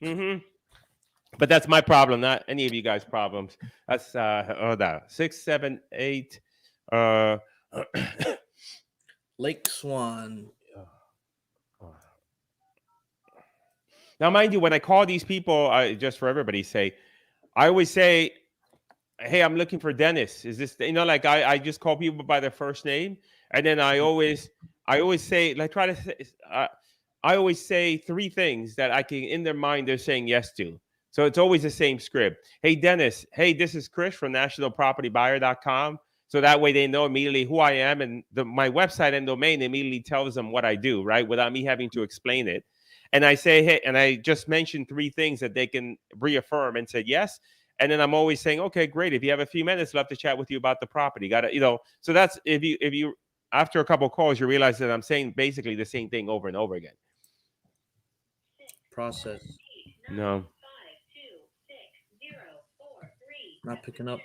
But that's my problem, not any of you guys' problems. That's 6, 7, 8. Lake Swan. Now, mind you, when I call these people, just for everybody's sake, I always say, "Hey, I'm looking for Dennis. Is this?" Like I just call people by their first name, and then I always say, like, I always say 3 things that I can, in their mind, they're saying yes to. So it's always the same script. "Hey, Dennis. Hey, this is Chris from nationalpropertybuyer.com." So that way they know immediately who I am, and my website and domain immediately tells them what I do, right? Without me having to explain it. And I say, hey, and I just mentioned 3 things that they can reaffirm and said yes. And then I'm always saying, okay, great. If you have a few minutes, love to chat with you about the property. Got to, so that's if you after a couple of calls, you realize that I'm saying basically the same thing over and over again. Process. No. Not picking up.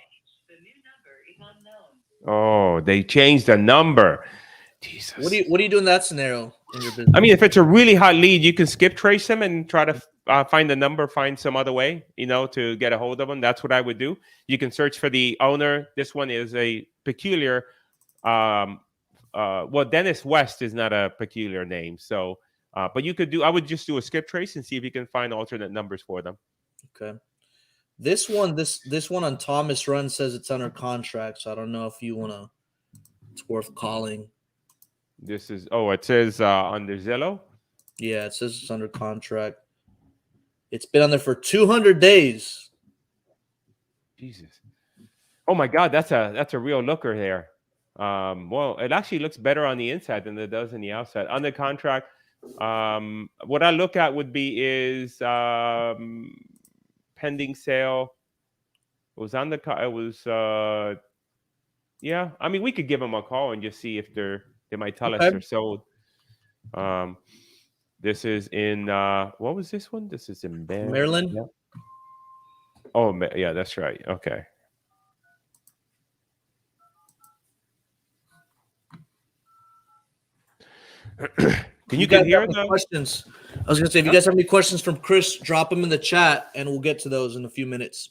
Oh, they changed the number. Jesus. What do you do in that scenario in your business? I mean, if it's a really hot lead, you can skip trace them and try to find the number, find some other way, to get a hold of them. That's what I would do. You can search for the owner. This one is a peculiar. Well, Dennis West is not a peculiar name. So, but you could do. I would just do a skip trace and see if you can find alternate numbers for them. Okay. This one on Thomas Run says it's under contract, so I don't know if you want to. It's worth calling. This is it says under Zillow. Yeah, it says it's under contract. It's been on there for 200 days. Jesus. Oh my God, that's a real looker there. Well, it actually looks better on the inside than it does on the outside. Under contract, what I look at would be is pending sale. It was on the it was yeah. I mean, we could give them a call and just see if they might tell us they're sold. This is in what was this one? This is in Maryland. Yeah. Oh, yeah, that's right. Okay. Can you hear the questions? I was gonna say, if you guys have any questions from Chris, drop them in the chat, and we'll get to those in a few minutes.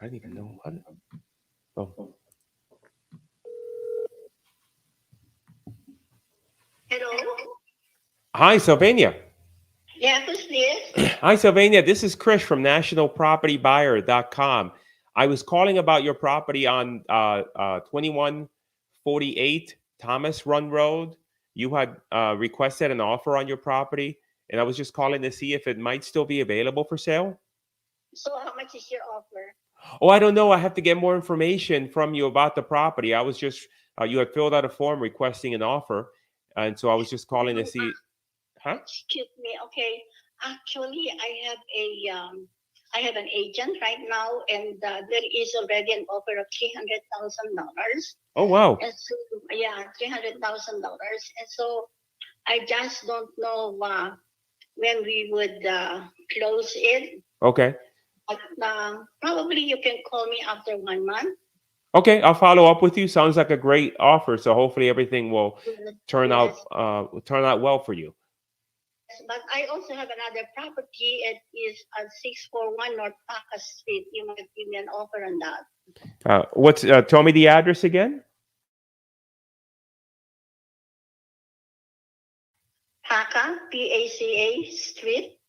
I didn't even know what. Oh. Hello. Hi, Sylvania. Yeah, who's this? Hi, Sylvania. This is Chris from nationalpropertybuyer.com. I was calling about your property on 2148 Thomas Run Road. You had requested an offer on your property, and I was just calling to see if it might still be available for sale. So how much is your offer? Oh, I don't know. I have to get more information from you about the property. I was just, you had filled out a form requesting an offer, and so I was just calling to see. Huh? Excuse me. Okay. Actually, I have an agent right now, and there is already an offer of $300,000. Oh, wow. And so, yeah, $300,000. And so I just don't know when we would close it. Okay. But probably you can call me after 1 month. Okay, I'll follow up with you. Sounds like a great offer. So hopefully everything will turn out well for you. But I also have another property. It is at 641 North Paca Street. You might give me an offer on that. Tell me the address again. Paca, Paca Street.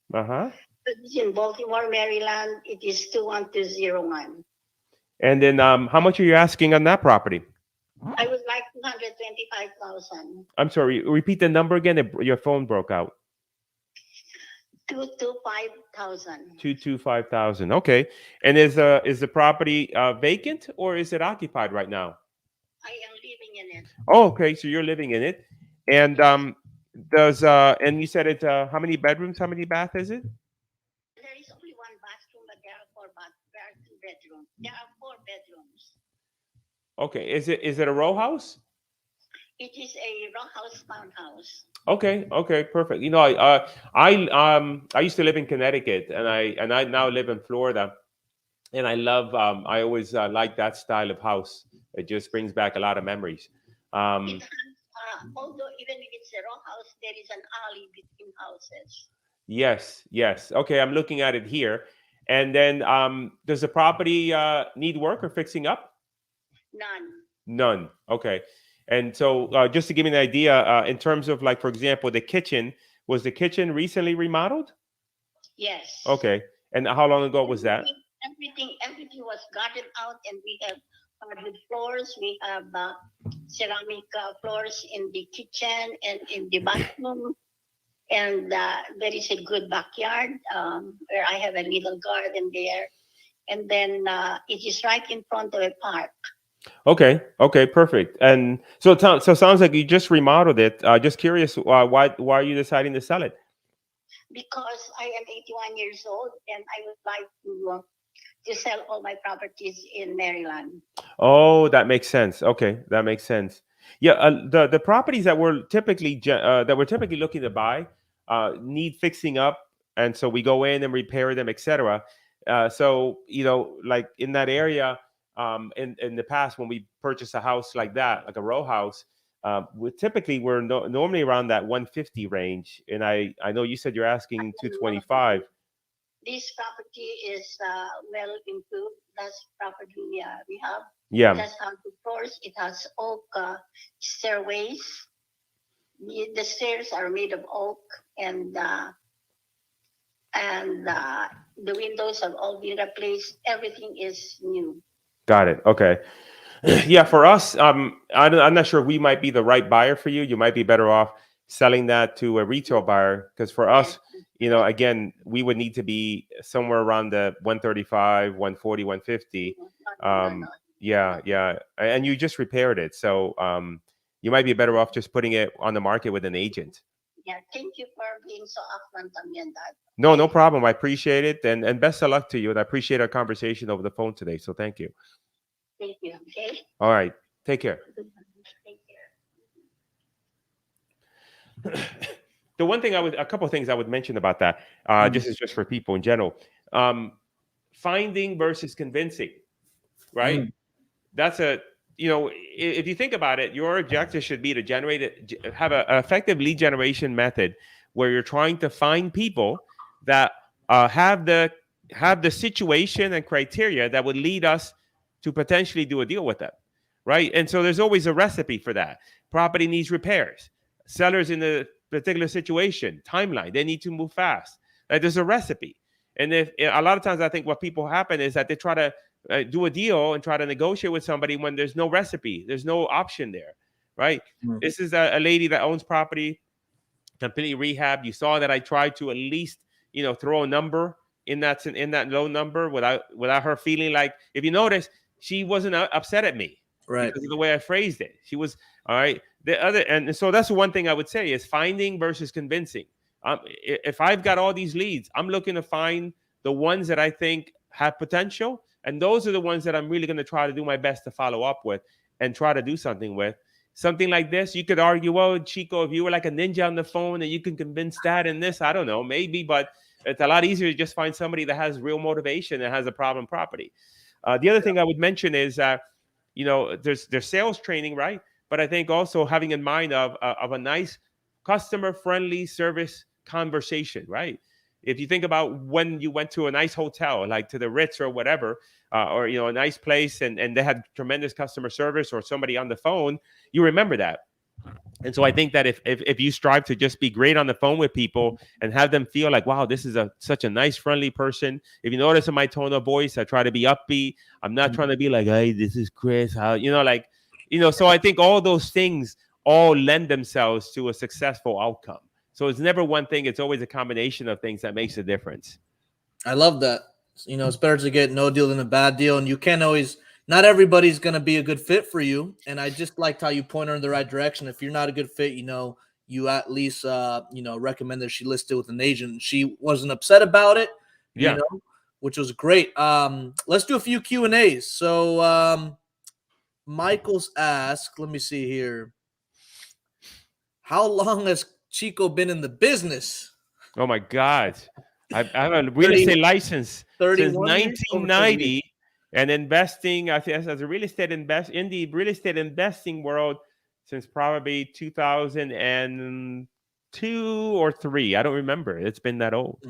It's in Baltimore, Maryland. It is 21201. And then how much are you asking on that property? I would like 225,000. I'm sorry, repeat the number again. Your phone broke out. 225,000. 225,000. Okay. And is the property vacant or is it occupied right now? I am living in it. Oh, okay. So you're living in it. And and you said it how many bedrooms, how many bath is it? There is only one bathroom, but there are two bedrooms. There are 4 bedrooms. Okay. Is it a row house? It is a row house townhouse. Okay, perfect. You know, I used to live in Connecticut, and I now live in Florida, and I love. I always like that style of house. It just brings back a lot of memories. Although even if it's a row house, there is an alley between houses. Yes. Okay, I'm looking at it here, and then does the property need work or fixing up? None. Okay. And so just to give me an idea, in terms of like, for example, the kitchen, was the kitchen recently remodeled? Yes. Okay. And how long ago was that? Everything was gutted out, and we have hardwood floors. We have ceramic floors in the kitchen and in the bathroom. And there is a good backyard where I have a little garden there. And then it is right in front of a park. Okay, perfect. And so it sounds like you just remodeled it. Just curious, why are you deciding to sell it? Because I am 81 years old, and I would like to sell all my properties in Maryland. Oh, that makes sense. Okay, that makes sense. Yeah, the properties that we're typically looking to buy need fixing up, and so we go in and repair them, etc. So like in that area. In the past, when we purchase a house like that, like a row house, we're normally around that 150 range. And I know you said you're asking 225. This property is well improved. That's property we have. Yeah. It has hardwood floors. It has oak stairways. The stairs are made of oak, and the windows have all been replaced. Everything is new. Got it. Okay. Yeah, for us, I'm not sure we might be the right buyer for you. You might be better off selling that to a retail buyer, because for us, again, we would need to be somewhere around the 135, 140, 150. Yeah. And you just repaired it. So you might be better off just putting it on the market with an agent. Yeah, thank you for being so upfront on that. No problem. I appreciate it. And best of luck to you. And I appreciate our conversation over the phone today. So thank you. Thank you. Okay. All right. Take care. Take care. A couple of things I would mention about that. Just for people in general. Finding versus convincing, right? That's if you think about it, your objective should be to have an effective lead generation method where you're trying to find people that have the situation and criteria that would lead us to potentially do a deal with them, right? And so there's always a recipe for that. Property needs repairs. Sellers in a particular situation, timeline, they need to move fast. There's a recipe. And if a lot of times I think what people happen is that they try to do a deal and try to negotiate with somebody when there's no recipe, there's no option there, right? This is a lady that owns property, completely rehab. You saw that I tried to at least, throw a number in that low number without her feeling like, if you notice, she wasn't upset at me, right? Because of the way I phrased it. She was all right. And so that's one thing I would say is finding versus convincing. If I've got all these leads, I'm looking to find the ones that I think have potential, and those are the ones that I'm really going to try to do my best to follow up with and try to do something with. Something like this, you could argue, well, Chico, if you were like a ninja on the phone and you can convince that and this, I don't know, maybe, but it's a lot easier to just find somebody that has real motivation and has a problem property. The other thing I would mention is, there's sales training, right? But I think also having in mind of a nice customer-friendly service conversation, right? If you think about when you went to a nice hotel, like to the Ritz or whatever, or a nice place, and they had tremendous customer service or somebody on the phone, you remember that. And so I think that if you strive to just be great on the phone with people and have them feel like, wow, this is such a nice, friendly person. If you notice in my tone of voice, I try to be upbeat. I'm not trying to be like, hey, this is Chris. So I think all those things all lend themselves to a successful outcome. So it's never one thing. It's always a combination of things that makes a difference. I love that. It's better to get no deal than a bad deal. And you can't always, not everybody's going to be a good fit for you. And I just liked how you point her in the right direction. If you're not a good fit, you at least, recommend that she list it with an agent. She wasn't upset about it, which was great. Let's do a few Q&As. So Michael's asked, let me see here. How long has Chico been in the business? Oh my God. I have a real estate license since 1990 and investing, I think, as a real estate in the real estate investing world since probably 2002 or 3. I don't remember. It's been that old.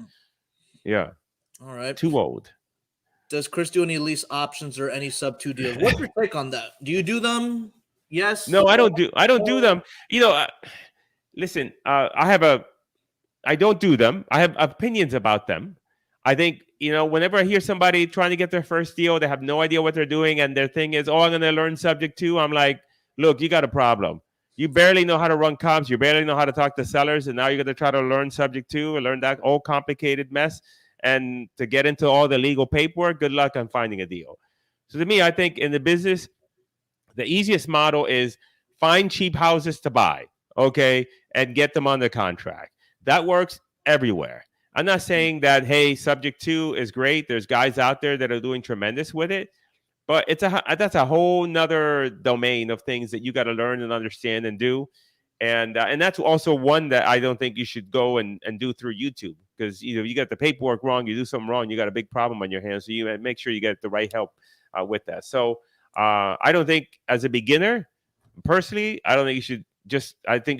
Yeah. All right. Too old. Does Chris do any lease options or any sub-2 deals? What's your take on that? Do you do them? Yes. No, I don't do them. Listen, I don't do them. I have opinions about them. I think, whenever I hear somebody trying to get their first deal, they have no idea what they're doing. And their thing is, I'm going to learn subject to. I'm like, look, you got a problem. You barely know how to run comps. You barely know how to talk to sellers. And now you're going to try to learn subject to and learn that all complicated mess. And to get into all the legal paperwork, good luck on finding a deal. So to me, I think in the business, the easiest model is find cheap houses to buy, okay, and get them under contract. That works everywhere. I'm not saying that, hey, subject to is great. There's guys out there that are doing tremendous with it, but that's a whole nother domain of things that you got to learn and understand and do. And that's also one that I don't think you should go and do through YouTube, because you got the paperwork wrong, you do something wrong, you got a big problem on your hands. So you make sure you get the right help with that. So I don't think, as a beginner, personally, I think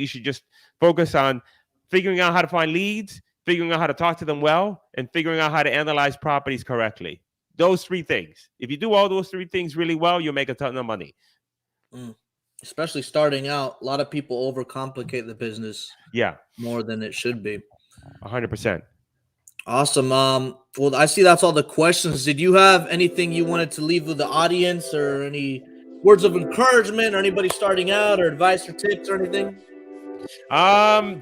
you should just focus on figuring out how to find leads, figuring out how to talk to them well, and figuring out how to analyze properties correctly. Those 3 things. If you do all those 3 things really well, you'll make a ton of money. Especially starting out, a lot of people overcomplicate the business. Yeah. More than it should be. 100%. Awesome. Well, I see that's all the questions. Did you have anything you wanted to leave with the audience, or any words of encouragement, or anybody starting out, or advice or tips or anything?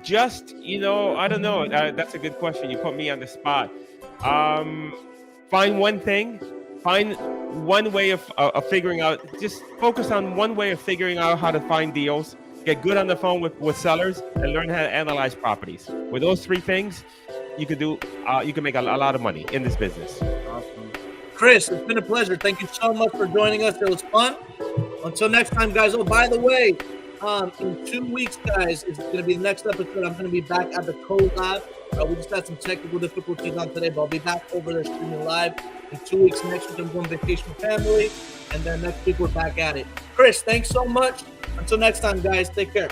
Just, I don't know. That's a good question. You put me on the spot. Find one thing. Find one way of figuring out. Just focus on one way of figuring out how to find deals. Get good on the phone with sellers and learn how to analyze properties. With those 3 things, you can make a lot of money in this business. Awesome. Chris, it's been a pleasure. Thank you so much for joining us. It was fun. Until next time, guys. Oh, by the way, in 2 weeks, guys, it's going to be the next episode. I'm going to be back at the Co-Lab. We just had some technical difficulties on today, but I'll be back over there streaming live. In 2 weeks, next week, I'm going vacation with family. And then next week, we're back at it. Chris, thanks so much. Until next time, guys, take care.